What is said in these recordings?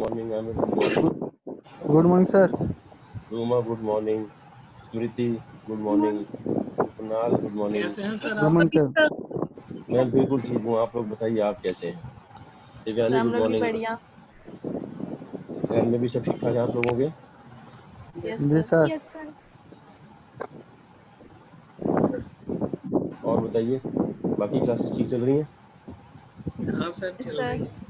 morning, Amit. Good morning. Good morning sir. Ruma, good morning. Smriti, good morning. Kunal, good morning. कैसे हैं sir good आप? Morning sir. मैं बिल्कुल ठीक हूँ। आप लोग बताइए, आप कैसे हैं? दिव्यानी, हम गुड लोग भी मॉर्निंग। बढ़िया। घर में भी सब ठीक ठाक है आप लोगों के? जी सर। Yes sir. और बताइए, बाकी क्लासेस ठीक चल रही हैं? हाँ सर, चल रही है।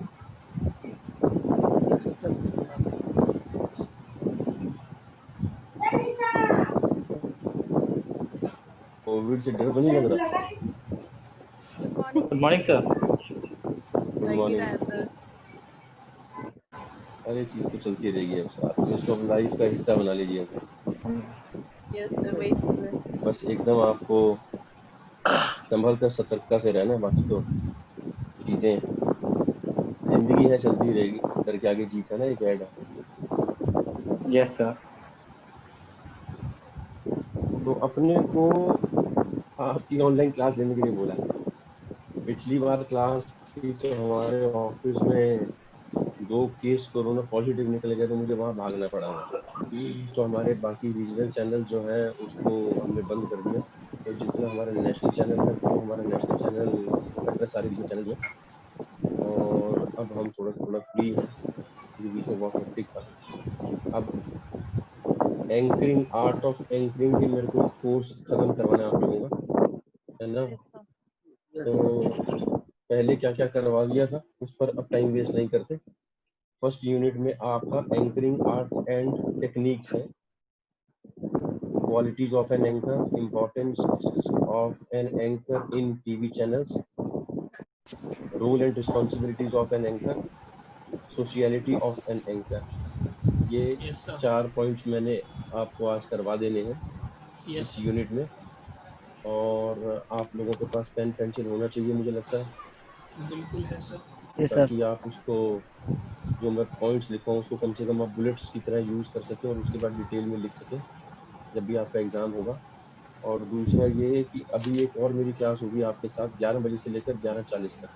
कोविड से डर तो नहीं लग रहा? Good morning sir. Good morning. अरे चीज तो चलती रहेगी अब साथ में, इसको अब लाइफ का हिस्सा बना लीजिए। यस सर, वही चीज़ है। बस एकदम आपको संभल कर सतर्कता से रहना, बाकी तो चीजें जिंदगी है, चलती रहेगी। डर के आगे जीत है ना, एक ऐड है। Yes sir. तो अपने को आपकी ऑनलाइन क्लास लेने के लिए बोला। पिछली बार क्लास थी तो हमारे ऑफिस में 2 केस कोरोना पॉजिटिव निकल गए, तो मुझे वहां भागना पड़ा था। तो हमारे बाकी रीजनल चैनल जो है उसको हमने बंद कर दिया। तो जितना हमारा नेशनल चैनल है वो हमारा नेशनल चैनल कट गए, सारे रीजनल चैनल जो। और अब हम थोड़ा थोड़ा फ्री हैं, क्योंकि बीच में बहुत हेक्टिक था। अब एंकरिंग, आर्ट ऑफ एंकरिंग की मेरे को कोर्स खत्म करवाना है आप लोगों का, है ना? तो पहले क्या क्या करवा दिया था उस पर अब टाइम वेस्ट नहीं करते। फर्स्ट यूनिट में आपका एंकरिंग आर्ट एंड टेक्निक्स है। Qualities of an anchor, importance of an anchor in TV channels, role and responsibilities of an anchor, sociality of an anchor. ये यस सर। 4 पॉइंट्स मैंने आपको आज करवा देने हैं यस इस सर। यूनिट में। और आप लोगों के पास पेन पेंसिल होना चाहिए, मुझे लगता है, बिल्कुल है सर। जी सर। ताकि आप उसको, जो मैं पॉइंट्स लिखा हूँ उसको कम से कम आप बुलेट्स की तरह यूज कर सकें और उसके बाद डिटेल में लिख सकें जब भी आपका एग्जाम होगा। और दूसरा ये है कि अभी एक और मेरी क्लास होगी आपके साथ 11 बजे से लेकर 11:40 तक।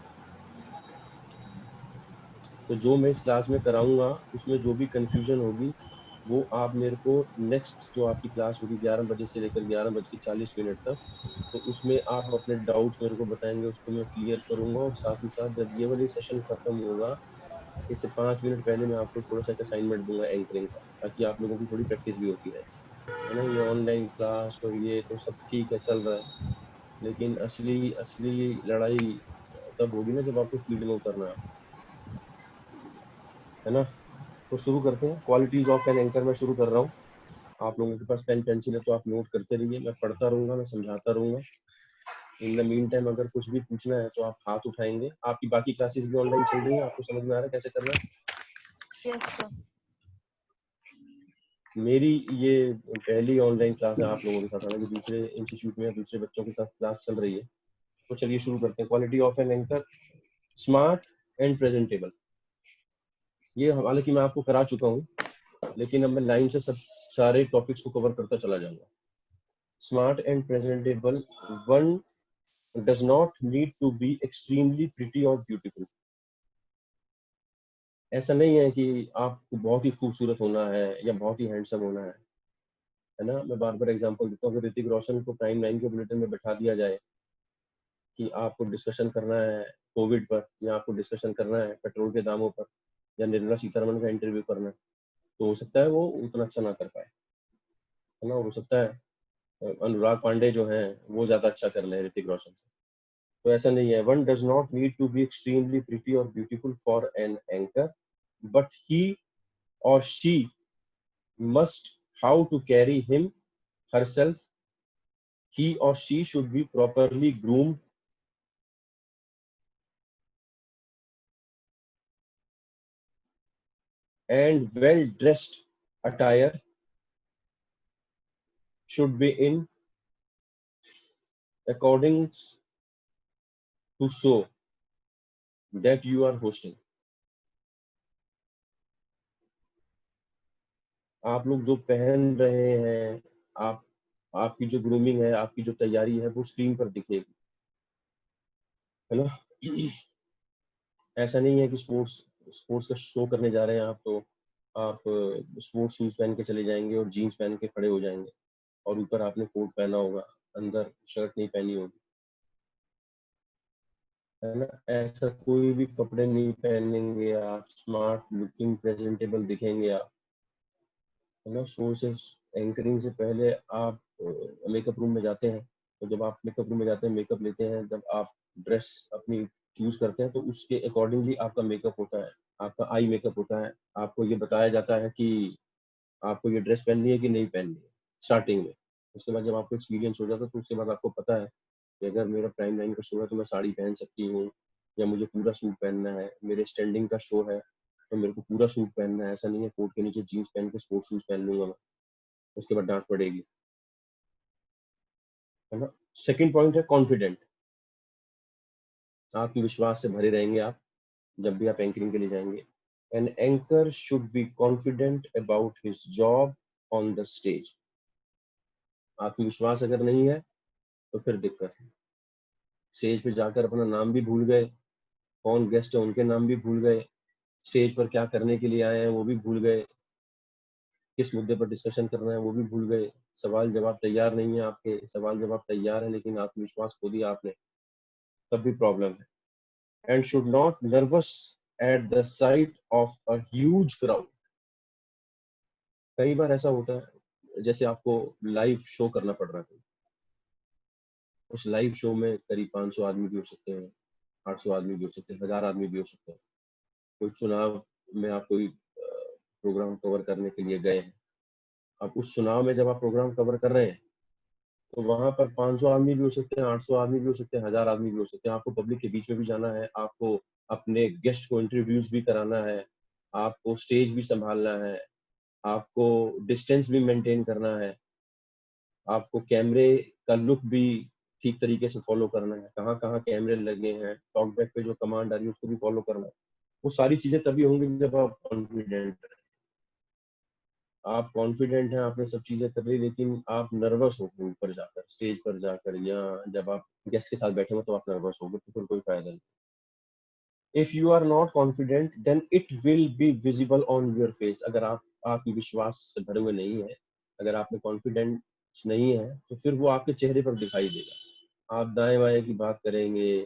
तो जो मैं इस क्लास में कराऊंगा उसमें जो भी कंफ्यूजन होगी वो आप मेरे को नेक्स्ट जो आपकी क्लास होगी 11 बजे से लेकर 11:40 तक, तो उसमें आप अपने डाउट्स मेरे को बताएंगे, उसको मैं क्लियर करूंगा। और साथ ही साथ जब ये वाली सेशन खत्म होगा, इससे 5 मिनट पहले मैं आपको थोड़ा सा असाइनमेंट दूंगा एंकरिंग का, ताकि आप लोगों की थोड़ी प्रैक्टिस भी होती रहे, है ना? ये ऑनलाइन क्लास और ये तो सब ठीक है, चल रहा है, लेकिन असली असली लड़ाई तब होगी ना जब आपको फील्ड में उतरना है ना? तो शुरू करते हैं। क्वालिटीज ऑफ एन एंकर मैं शुरू कर रहा हूँ। आप लोगों के पास पेन पेंसिल है तो आप नोट करते रहिए, मैं पढ़ता रहूंगा, मैं समझाता रहूंगा। इन द मीन टाइम अगर कुछ भी पूछना है तो आप हाथ उठाएंगे। आपकी बाकी क्लासेस भी ऑनलाइन चल रही हैं, आपको समझ में आ रहा है कैसे करना है? Yes sir. मेरी ये पहली ऑनलाइन क्लास है आप लोगों के साथ, हालांकि दूसरे इंस्टीट्यूट में दूसरे बच्चों के साथ क्लास चल रही है। तो चलिए शुरू करते हैं। Quality of an anchor, smart and presentable. ये हालांकि मैं आपको करा चुका हूँ, लेकिन अब मैं लाइन से सब सारे टॉपिक्स को कवर करता चला जाऊंगा। Smart and presentable, one does not need to be extremely pretty और ब्यूटीफुल। ऐसा नहीं है कि आपको बहुत ही खूबसूरत होना है या बहुत ही हैंडसम होना है ना? मैं बार बार एग्जांपल देता हूँ। अगर ऋतिक रोशन को प्राइम 9 के बुलेटिन में बैठा दिया जाए कि आपको डिस्कशन करना है कोविड पर, या आपको डिस्कशन करना है पेट्रोल के दामों पर, या निर्मला सीतारमण का इंटरव्यू करना है, तो हो सकता है वो उतना अच्छा ना कर पाए, है ना? और हो सकता है अनुराग पांडे जो है वो ज्यादा अच्छा कर ले ऋतिक रोशन से। तो ऐसा नहीं है। One does not need to be extremely pretty और beautiful for an anchor, but he और she must how to carry him herself. He or she should be properly groomed and well dressed. Attire should be in accordance to show that you are hosting. आप लोग जो पहन रहे हैं, आप आपकी जो ग्रूमिंग है, आपकी जो तैयारी है वो स्क्रीन पर दिखेगी, है ना? ऐसा नहीं है कि स्पोर्ट्स स्पोर्ट्स का शो करने जा रहे हैं आप, तो आप स्पोर्ट्स शूज पहन के चले जाएंगे और जीन्स पहन के खड़े हो जाएंगे, और ऊपर आपने कोट पहना होगा, अंदर शर्ट नहीं पहनी होगी, है ना। ऐसा कोई भी कपड़े नहीं पहनेंगे आप, स्मार्ट लुकिंग प्रेजेंटेबल दिखेंगे आप, है ना। शो से एंकरिंग से पहले आप मेकअप रूम में जाते हैं, तो जब आप मेकअप रूम में जाते हैं, मेकअप लेते हैं, जब आप ड्रेस अपनी चूज करते हैं, तो उसके अकॉर्डिंगली आपका मेकअप होता है, आपका आई मेकअप होता है। आपको ये बताया जाता है कि आपको ये ड्रेस पहननी है कि नहीं पहननी है स्टार्टिंग में। उसके बाद जब आपको एक्सपीरियंस हो जाता है, तो उसके बाद आपको पता है कि अगर मेरा प्राइम लाइन का शो है तो मैं साड़ी पहन सकती हूँ, या मुझे पूरा सूट पहनना है। मेरे स्टैंडिंग का शो है तो मेरे को पूरा सूट पहनना है, ऐसा नहीं है कोट के नीचे जीन्स पहन के स्पोर्ट्स शूज पहन लूंगा मैं, उसके बाद डांट पड़ेगी, है ना। सेकंड पॉइंट है कॉन्फिडेंट। आत्मविश्वास से भरे रहेंगे आप जब भी आप एंकरिंग के लिए जाएंगे। An anchor should be confident about his job on the stage. आत्मविश्वास अगर नहीं है तो फिर दिक्कत है। स्टेज पे जाकर अपना नाम भी भूल गए, कौन गेस्ट है उनके नाम भी भूल गए, स्टेज पर क्या करने के लिए आए हैं वो भी भूल गए, किस मुद्दे पर डिस्कशन करना है वो भी भूल गए, सवाल जवाब तैयार नहीं है आपके, सवाल जवाब तैयार है लेकिन आत्मविश्वास खो दिया आपने, तब भी प्रॉब्लम है। And should not nervous at the site of a huge crowd. कई बार ऐसा होता है जैसे आपको लाइव शो करना पड़ रहा है, उस लाइव शो में करीब 500 आदमी भी हो सकते हैं, 800 आदमी भी हो सकते हैं, 1000 आदमी भी हो सकते हैं। कोई चुनाव में आप कोई प्रोग्राम कवर करने के लिए गए हैं, अब उस चुनाव में जब आप प्रोग्राम कवर कर रहे हैं, तो वहां पर 500 आदमी भी हो सकते हैं, 800 आदमी भी हो सकते हैं, 1000 आदमी भी हो सकते हैं। आपको पब्लिक के बीच में भी जाना है, आपको अपने गेस्ट को इंट्रोड्यूस भी कराना है, आपको स्टेज भी संभालना है, आपको डिस्टेंस भी मेंटेन करना है, आपको कैमरे का लुक भी ठीक तरीके से फॉलो करना है, कहाँ कहाँ कैमरे लगे हैं, टॉक बैक पे जो कमांड आ रही है उसको भी फॉलो करना है। वो सारी चीजें तभी होंगी जब आप कॉन्फिडेंट हैं। आप कॉन्फिडेंट हैं, आपने सब चीजें कर ली, लेकिन आप नर्वस हो गए ऊपर जाकर, स्टेज पर जाकर, या जब आप गेस्ट के साथ बैठे हो तो आप नर्वस हो गए, तो फिर कोई फायदा नहीं। If you are not confident then it will be visible on your face. अगर आप आत्मविश्वास से भरे हुए नहीं है, अगर आप में कॉन्फिडेंस नहीं है, तो फिर वो आपके चेहरे पर दिखाई देगा। आप दाएं बाएं की बात करेंगे,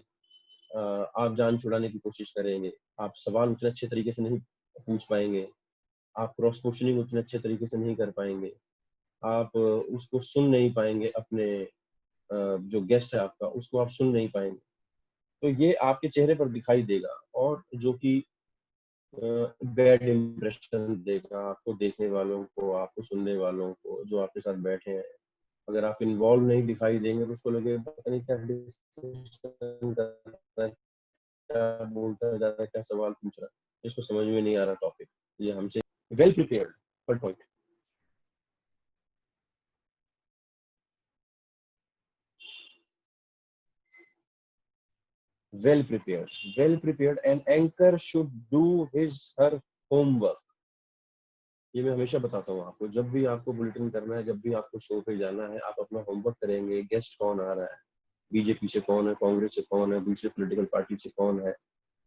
आप जान छुड़ाने की कोशिश करेंगे, आप सवाल उतने अच्छे तरीके से नहीं पूछ पाएंगे, आप क्रॉस क्वेश्चनिंग उतने अच्छे तरीके से नहीं कर पाएंगे, आप उसको सुन नहीं पाएंगे, अपने जो गेस्ट है आपका उसको आप सुन नहीं पाएंगे। तो ये आपके चेहरे पर दिखाई देगा, और जो कि बैड इम्प्रेशन देगा आपको, देखने वालों को, आपको सुनने वालों को, जो आपके साथ बैठे हैं। अगर आप इन्वॉल्व नहीं दिखाई देंगे तो उसको लगे पता नहीं क्या डिस्कशन कर रहा है, क्या बोलता है, ज्यादा क्या सवाल पूछ रहा है, इसको समझ में नहीं आ रहा टॉपिक, ये हमसे well prepared. Third point, well prepared an anchor should do his her homework। ये मैं हमेशा बताता हूँ आपको, जब भी आपको बुलेटिन करना है, जब भी आपको शो पे जाना है, आप अपना होमवर्क करेंगे। गेस्ट कौन आ रहा है, बीजेपी से कौन है, कांग्रेस से कौन है, दूसरे पॉलिटिकल पार्टी से कौन है,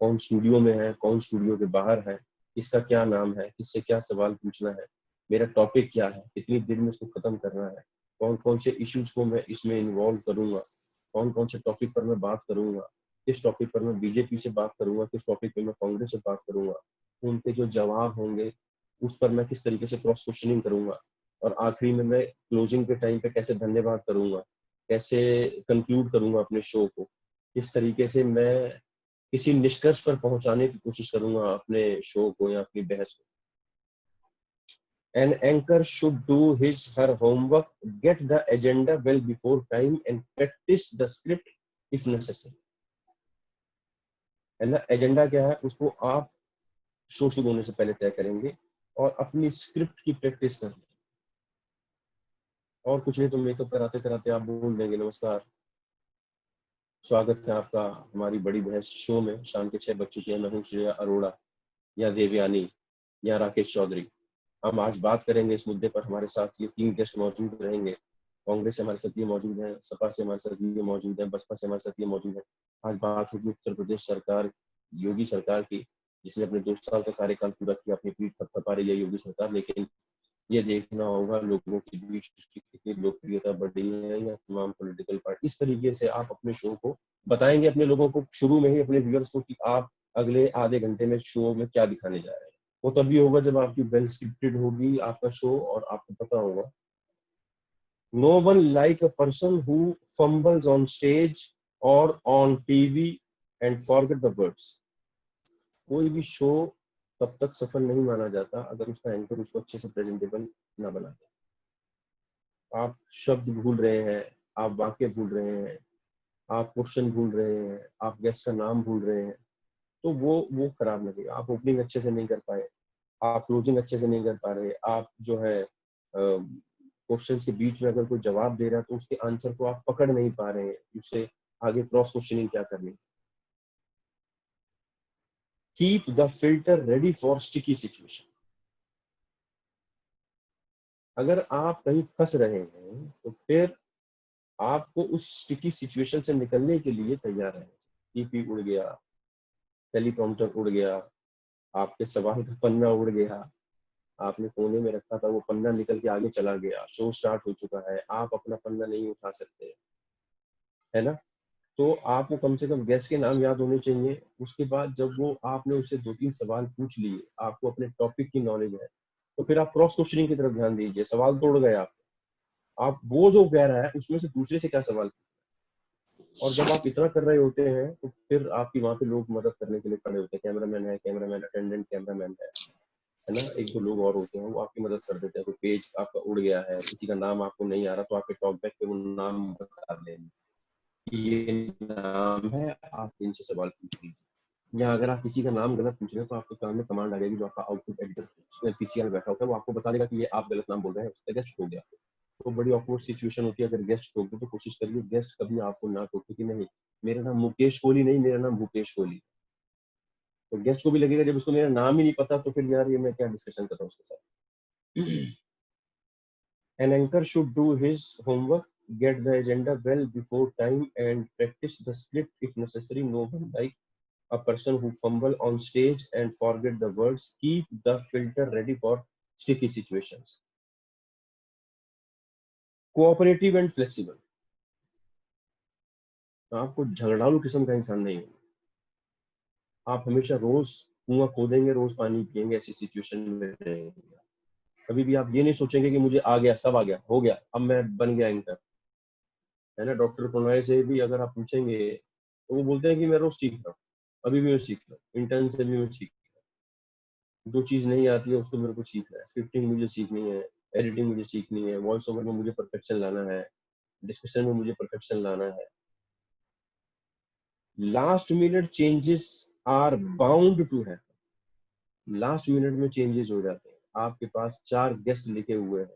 कौन स्टूडियो में है, कौन स्टूडियो के बाहर है, किसका क्या नाम है, किससे क्या सवाल पूछना है, मेरा टॉपिक क्या है, कितनी देर में इसको खत्म करना है, कौन कौन से इश्यूज को मैं इसमें इन्वॉल्व करूंगा, कौन कौन से टॉपिक पर मैं बात करूंगा, किस टॉपिक पर मैं बीजेपी से बात करूंगा, किस टॉपिक पर मैं कांग्रेस से बात करूंगा, उनके जो जवाब होंगे उस पर मैं किस तरीके से क्रॉस क्वेश्चनिंग करूंगा, और आखिरी में मैं क्लोजिंग के टाइम पे कैसे धन्यवाद करूंगा, कैसे कंक्लूड करूंगा अपने शो को, किस तरीके से मैं किसी निष्कर्ष पर पहुंचाने की कोशिश करूंगा अपने शो को या अपनी बहस को। An anchor should do his her homework, get the agenda well before time and practice the script if necessary। है ना, एजेंडा क्या है उसको आप शो शुरू होने से पहले तय करेंगे और अपनी स्क्रिप्ट की प्रैक्टिस करेंगे। और कुछ नहीं तो मेकअप कराते कराते आप बोल देंगे नमस्कार, स्वागत है आपका हमारी बड़ी बहस शो में, शाम के 6 बज चुके हैं, मैं हूँ श्रेया अरोड़ा या देवयानी या राकेश चौधरी। हम आज बात करेंगे इस मुद्दे पर, हमारे साथ ये 3 गेस्ट मौजूद रहेंगे। कांग्रेस से हमारे साथ ये मौजूद है, सपा से हमारे साथ ये मौजूद है, बसपा से हमारे साथ ये मौजूद है। आज बात होगी उत्तर प्रदेश सरकार, योगी सरकार की, जिसने अपने 2 साल का कार्यकाल पूरा किया, अपनी पीठ थपथपा रही है योगी सरकार, लेकिन ये देखना होगा लोगों के बीच उसकी कितनी लोकप्रियता बढ़ी है या तमाम पॉलिटिकल पार्टी। इस तरीके से आप अपने शो को बताएंगे अपने लोगों को शुरू में ही, अपने व्यूअर्स को, कि आप अगले आधे घंटे में शो में क्या दिखाने जा रहे हैं। वो तभी होगा जब आपकी वेल स्क्रिप्टेड होगी आपका शो और आपको पता होगा। No one like a person who fumbles on stage और on TV and forget the words. कोई भी शो तब तक सफल नहीं माना जाता अगर उसका एंकर उसको अच्छे से प्रेजेंटेबल ना बनाते। आप शब्द भूल रहे हैं, आप वाक्य भूल रहे हैं, आप क्वेश्चन भूल रहे हैं, आप गेस्ट का नाम भूल रहे हैं, तो वो खराब लगेगा। आप ओपनिंग अच्छे से नहीं कर पाए, आप क्लोजिंग अच्छे से नहीं कर पा रहे, आप जो है क्वेश्चन के बीच में अगर कोई जवाब दे रहा है तो उसके आंसर को आप पकड़ नहीं पा रहे हैं, उससे आगे क्रॉस क्वेश्चनिंग क्या करनी। Keep the filter ready for sticky situation. अगर आप कहीं फंस रहे हैं तो फिर आपको उस स्टिकी सिचुएशन से निकलने के लिए तैयार है। टीपी उड़ गया, टेलीप्रॉम्प्टर उड़ गया, आपके सवाल का पन्ना उड़ गया, आपने कोने में रखा था वो पन्ना निकल के आगे चला गया, शो स्टार्ट हो चुका है, आप अपना पन्ना नहीं उठा सकते, है ना। तो आपको कम से कम गेस्ट के नाम याद होने चाहिए। उसके बाद जब वो आपने उससे 2-3 सवाल पूछ लिए, आपको अपने टॉपिक की नॉलेज है, तो फिर आप क्रॉस क्वेश्चनिंग की तरफ ध्यान दीजिए। सवाल तो उड़ गए आप वो जो कह रहा है उसमें से दूसरे से क्या सवाल। और जब आप इतना कर रहे होते हैं तो फिर आपकी वहां पे लोग मदद करने के लिए खड़े होते हैं। कैमरामैन है, कैमरामैन अटेंडेंट कैमरामैन है ना, 1-2 लोग और होते हैं, वो आपकी मदद कर देते हैं। कोई पेज आपका उड़ गया है, किसी का नाम आपको नहीं आ रहा, तो आपके टॉक बैक पे वो नाम बता देंगे कि ये नाम है, आप इनसे सवाल पूछ लीजिए। या अगर आप किसी का नाम गलत पूछ रहे हैं तो आपके कान में कमांड आ जाएगी, जो आपका आउटपुट एडिटर पीसीआर बैठा होता है, वो आपको बता देगा कि ये आप गलत नाम बोल रहे हैं, उसका गेस्ट हो गया। तो बड़ी ऑकवर्ड सिचुएशन होती है। अगर गेस्ट टोक दे तो कोशिश करिए गेस्ट कभी आपको ना टोके कि नहीं मेरा नाम मुकेश कोहली नहीं, मेरा नाम भूपेश कोहली। तो गेस्ट को भी लगेगा जब उसको मेरा नाम ही नहीं पता तो फिर यार ये मैं क्या डिस्कशन कर रहा हूँ उसके साथ। An anchor should do his homework, get the agenda well before time, and practice the script if necessary. No one like a person who fumble on stage and forget the words. Keep the filter ready for sticky situations. Cooperative and flexible. आपको झगड़ालू किस्म का इंसान नहीं है। आप हमेशा रोज कुआं खोदेंगे, रोज पानी पिएंगे, ऐसी सिचुएशन में रहेंगे। कभी भी आप ये नहीं सोचेंगे कि मुझे आ गया, सब आ गया, हो गया, अब मैं बन गया एंकर, है ना। डॉक्टर प्रणय से भी अगर आप पूछेंगे तो वो बोलते हैं कि मैं रोज सीख रहा हूँ, अभी भी मैं सीख रहा हूँ, इंटर्न से भी मैं सीख रहा हूँ, जो चीज नहीं आती है उसको मेरे को सीखना है। स्क्रिप्टिंग मुझे सीखनी है, एडिटिंग मुझे सीखनी है, वॉइस ओवर में मुझे परफेक्शन लाना है, डिस्कशन में मुझे परफेक्शन लाना है। Last minute changes are bound to है। लास्ट मिनट में चेंजेस हो जाते हैं। आपके पास 4 गेस्ट लिखे हुए हैं,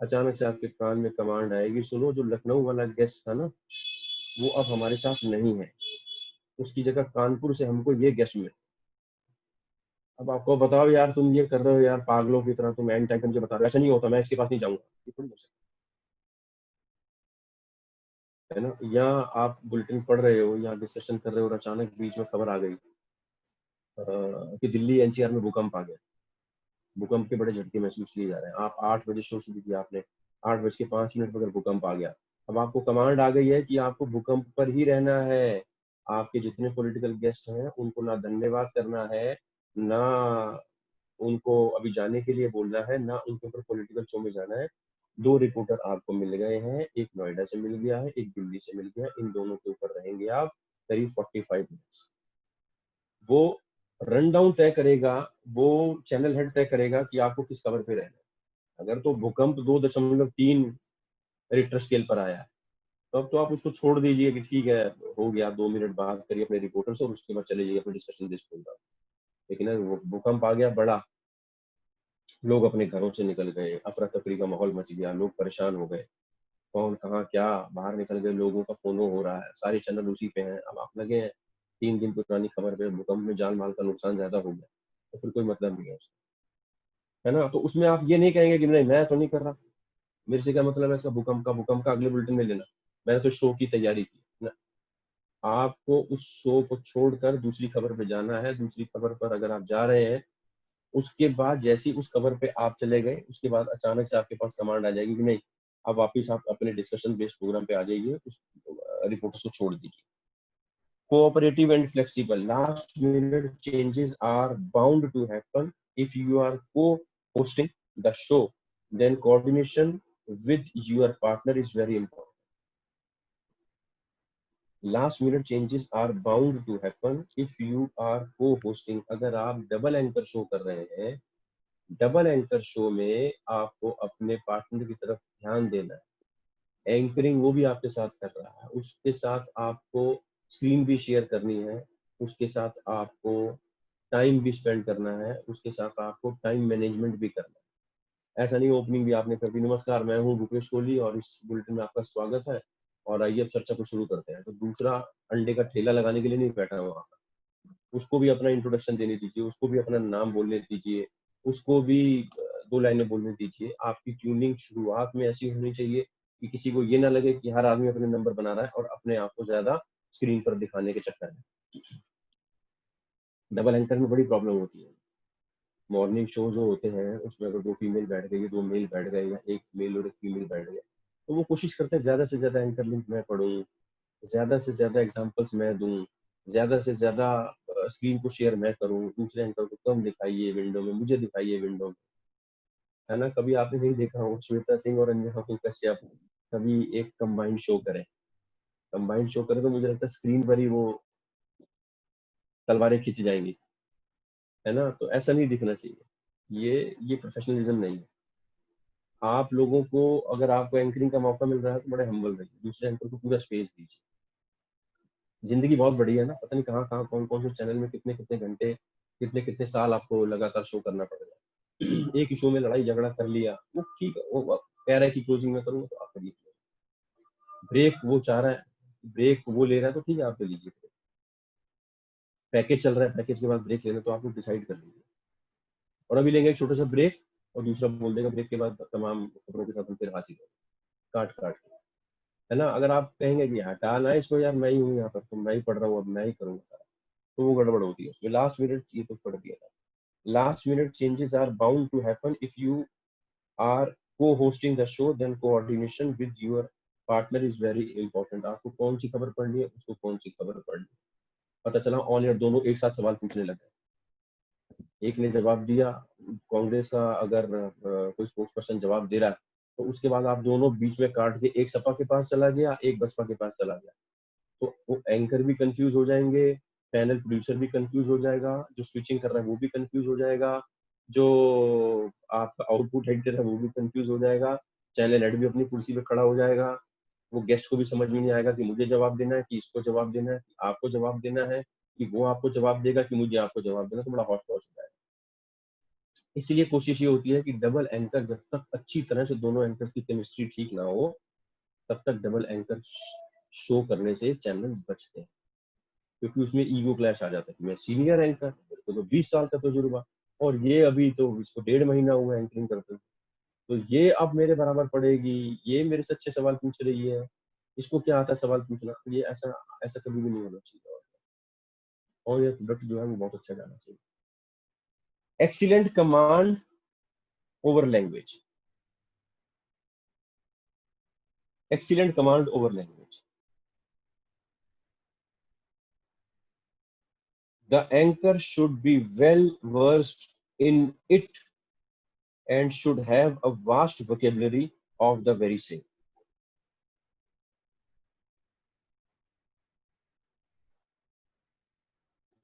अचानक से आपके कान में कमांड आएगी, सुनो जो लखनऊ वाला गेस्ट था ना वो अब हमारे साथ नहीं है, उसकी जगह कानपुर से हमको ये गेस्ट मिले। अब आपको बताओ यार, तुम ये कर रहे हो यार पागलों की तरह, तुम एंड टाइम मुझे बता रहे हो ऐसा नहीं होता, मैं इसके पास नहीं जाऊंगा, ये थोड़ी हो सकता है ना। या आप बुलेटिन पढ़ रहे हो या डिस्कशन कर रहे हो और अचानक बीच में खबर आ गई कि दिल्ली एनसीआर में भूकंप आ गया, भूकंप के बड़े झटके महसूस किए जा रहे हैं। आप 8 बजे शो शुरू किया आपने, 8:05 पर भूकंप आ गया। अब आपको कमांड आ गई है कि आपको भूकंप पर ही रहना है। आपके जितने पॉलिटिकल गेस्ट हैं उनको ना धन्यवाद करना है, ना उनको अभी जाने के लिए बोलना है, ना उनके ऊपर पॉलिटिकल शो में जाना है। 2 रिपोर्टर आपको मिल गए हैं, एक नोएडा से मिल गया है, एक दिल्ली से मिल गया। इन दोनों के ऊपर रहेंगे आप करीब 45 मिनट्स। वो रन डाउन तय करेगा, वो चैनल हेड तय करेगा कि आपको किस कवर पे रहना है। अगर तो भूकंप 2.3 रिक्टर स्केल पर आया है तब तो आप उसको छोड़ दीजिए कि ठीक है हो गया, 2 मिनट बात करिए अपने रिपोर्टर से और उसके बाद चले जाइए अपने डिस्कशन लिस्ट पर। लेकिन अगर भूकंप आ गया बड़ा, लोग अपने घरों से निकल गए, अफरा तफरी का माहौल मच गया, लोग परेशान हो गए, कौन कहाँ क्या बाहर निकल गए, लोगों का फोनो हो रहा है, सारे चैनल उसी पे हैं। अब आप लगे हैं 3 दिन पुरानी खबर पे भूकंप में जान माल का नुकसान ज्यादा हो गया, तो फिर कोई मतलब नहीं है उसका, है ना। तो उसमें आप ये नहीं कहेंगे कि नहीं मैं तो नहीं कर रहा, मेरे से क्या मतलब है इसका भूकंप का, भूकंप का अगले बुलेटिन में लेना, मैंने तो शो की तैयारी की ना। आपको उस शो को छोड़कर दूसरी खबर पे जाना है। दूसरी खबर पर अगर आप जा रहे हैं, उसके बाद जैसे ही उस खबर पे आप चले गए, उसके बाद अचानक से आपके पास कमांड आ जाएगी कि नहीं, अब वापिस आप अपने डिस्कशन बेस्ड प्रोग्राम पे आ जाइए, उस रिपोर्टर्स को छोड़ दीजिए। Cooperative and flexible. Last minute changes are bound to happen. If you are co-hosting the show, then coordination with your partner is very important. Last minute changes are bound to happen if you are co-hosting. अगर आप double anchor show कर रहे हैं, double anchor show में आपको अपने partner की तरफ ध्यान देना है। एंकरिंग वो भी आपके साथ कर रहा है, उसके साथ आपको स्क्रीन भी शेयर करनी है, उसके साथ आपको टाइम भी स्पेंड करना है, उसके साथ आपको टाइम मैनेजमेंट भी करना है। ऐसा नहीं ओपनिंग भी आपने कर दी, नमस्कार मैं हूँ भूपेश कोहली और इस बुलेटिन में आपका स्वागत है और आइए अब चर्चा को शुरू करते हैं। तो दूसरा अंडे का ठेला लगाने के लिए नहीं बैठा हुआ, उसको भी अपना इंट्रोडक्शन देने दीजिए, उसको भी अपना नाम बोलने दीजिए, उसको भी 2 लाइनें बोलने दीजिए। आपकी ट्यूनिंग शुरुआत में ऐसी होनी चाहिए कि किसी को ये ना लगे कि हर आदमी अपने नंबर बना रहा है और अपने आप को ज्यादा स्क्रीन पर दिखाने के चक्कर में। डबल एंकर में बड़ी प्रॉब्लम होती है। मॉर्निंग शो जो होते हैं उसमें अगर 2 फीमेल बैठ गई, 2 मेल बैठ गए या 1 मेल और 1 फीमेल बैठ गए, तो वो कोशिश करते हैं ज्यादा से ज्यादा एंकर लिंक मैं पढ़ूं, ज्यादा से ज्यादा एग्जांपल्स मैं दूं, ज्यादा से ज्यादा स्क्रीन को शेयर मैं करूं, दूसरे एंकर को कम दिखाइए विंडो में, मुझे दिखाइए विंडो में, है ना। कभी आपने नहीं देखा हो श्वेता सिंह और अंजना कश्यप कभी एक कंबाइंड शो करें, कंबाइंड शो करें तो मुझे लगता है स्क्रीन पर ही वो तलवारें खिंच जाएंगी, है ना। तो ऐसा नहीं दिखना चाहिए, ये प्रोफेशनलिज्म नहीं है। आप लोगों को अगर आपको एंकरिंग का मौका मिल रहा है तो बड़े हम्बल रहिए, दूसरे एंकर को पूरा स्पेस दीजिए। जिंदगी बहुत बड़ी है ना, पता नहीं कहाँ कहाँ कौन कौन से चैनल में कितने कितने घंटे, कितने कितने साल आपको लगातार शो करना पड़ेगा। एक ही शो में लड़ाई झगड़ा कर लिया, वो ठीक है, वो कह रहा है कि क्लोजिंग में करूंगा तो आप करिए। ब्रेक वो चाह रहा है, ब्रेक वो ले रहा है तो ठीक है आप ले लीजिए। पैकेज चल रहा है, पैकेज के बाद ब्रेक लेना तो आप लोग डिसाइड कर लीजिए। और अभी लेंगे एक छोटा सा ब्रेक और दूसरा बोल देगा ब्रेक के बाद तमाम खबरों के साथ हम फिर हाजिर होंगे, काट काट के, है ना। अगर आप कहेंगे कि हटाना है इसको यार, मैं ही हूँ यहाँ पर, तो मैं ही पढ़ रहा हूँ, अब मैं ही करूंगा सारा, तो वो गड़बड़ होती है उसमें। लास्ट मिनट ये तो पढ़ दिया था। Last minute changes are bound to happen if you are co-hosting the show, then coordination with your partner is very important. आपको कौन सी खबर पढ़नी है, उसको कौन सी खबर पढ़नी है। पता चला ऑन एयर दोनों एक साथ सवाल पूछने लगे, एक ने जवाब दिया, कांग्रेस का अगर कोई स्पोर्ट्स पर्सन जवाब दे रहा है तो उसके बाद आप दोनों बीच में काट के एक सपा के पास चला गया, एक बसपा के पास चला गया, तो वो एंकर भी कंफ्यूज हो जाएंगे, पैनल प्रोड्यूसर भी कंफ्यूज हो जाएगा, जो स्विचिंग कर रहा है वो भी कंफ्यूज हो जाएगा, जो आपका आउटपुट एडिटर है वो भी कंफ्यूज हो जाएगा, चैनल हेड भी अपनी कुर्सी पे खड़ा हो जाएगा। वो गेस्ट को भी समझ में नहीं आएगा कि मुझे जवाब देना है, कि इसको जवाब देना है, कि आपको जवाब देना है, कि वो आपको जवाब देगा, कि मुझे आपको जवाब देना, तो बड़ा हौच पौच हो जाएगा। इसीलिए कोशिश ये होती है कि डबल एंकर जब तक अच्छी तरह से दोनों एंकर्स की केमिस्ट्री ठीक ना हो, तब तक डबल एंकर शो करने से चैनल बचते हैं, क्योंकि उसमें ईगो क्लैश आ जाता है। मैं सीनियर एंकर, मेरे को तो 20 साल का तजुर्बा, और ये अभी तो इसको 1.5 महीना हुआ एंकरिंग करते हुए, तो ये अब मेरे बराबर पड़ेगी, ये मेरे से अच्छे सवाल पूछ रही है, इसको क्या आता है सवाल पूछना। तो ये ऐसा ऐसा कभी भी नहीं होना चाहिए, और ये प्रोडक्ट जो है वो बहुत अच्छा जाना चाहिए। Excellent command over language, excellent command over language. The anchor should be well versed in it and should have a vast vocabulary of the very same.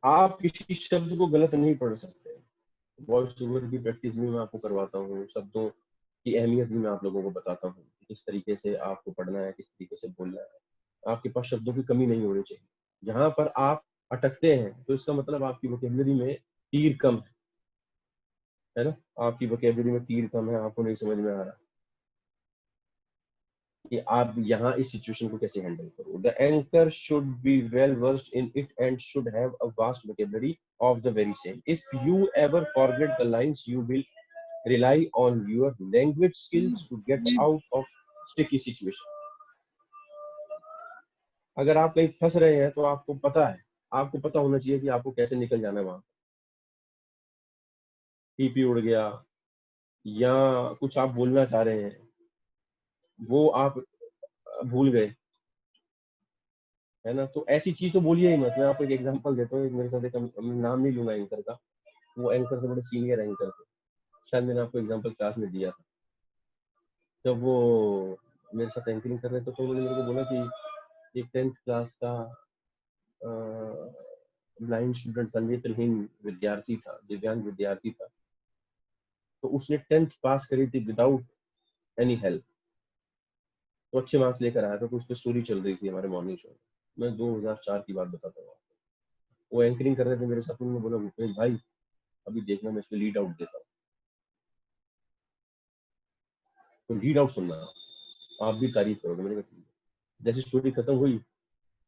आप किसी शब्द को गलत नहीं पढ़ सकते। वॉइस ओवर की प्रैक्टिस भी मैं आपको करवाता हूँ, शब्दों की अहमियत भी मैं आप लोगों को बताता हूँ, किस तरीके से आपको पढ़ना है, किस तरीके से बोलना है। आपके पास शब्दों की कमी नहीं होनी चाहिए। जहां पर आप अटकते हैं तो इसका मतलब आपकी वोकेबलरी में तीर कम है ना, आपकी वोकेबलरी में तीर कम है, आपको नहीं समझ में आ रहा कि आप यहाँ इस सिचुएशन को कैसे हैंडल करो। The anchor should be well versed in it and should have a vast vocabulary of the very same. If you ever forget the lines you will rely on your language skills to get out of sticky situation. अगर आप कहीं फंस रहे हैं तो आपको पता होना चाहिए कि आपको कैसे निकल जाना है वहां। टीपी उड़ गया या कुछ आप बोलना चाह रहे हैं वो आप भूल गए, है ना, तो ऐसी चीज तो बोलिए ही मत। मैं आपको एक एग्जांपल देता हूँ। एक मेरे साथ एक नाम नहीं लूंगा एंकर का, वो एंकर थे, बड़े सीनियर एंकर थे, शायद मैंने आपको एग्जांपल क्लास में दिया था। जब वो मेरे साथ एंकरिंग कर रहे थे तो उन्होंने मेरे को बोला कि एक 10th क्लास का ब्लाइंड स्टूडेंट था, नेत्रहीन विद्यार्थी था, दिव्यांग विद्यार्थी था, तो उसने 10th पास करी थी विदाउट एनी हेल्प। तो अच्छे मार्क्स लेकर आया था, तो उस पर स्टोरी चल रही थी हमारे मॉर्निंग शो में। मैं 2004 की बात बताता हूँ। वो एंकरिंग कर रहे थे मेरे साथ, उन्होंने बोला भूपेश भाई अभी देखना मैं इसको लीड आउट देता हूँ, तो लीड आउट सुनना, आप भी तारीफ करोगे। मैंने कहा ठीक है। जैसे स्टोरी खत्म हुई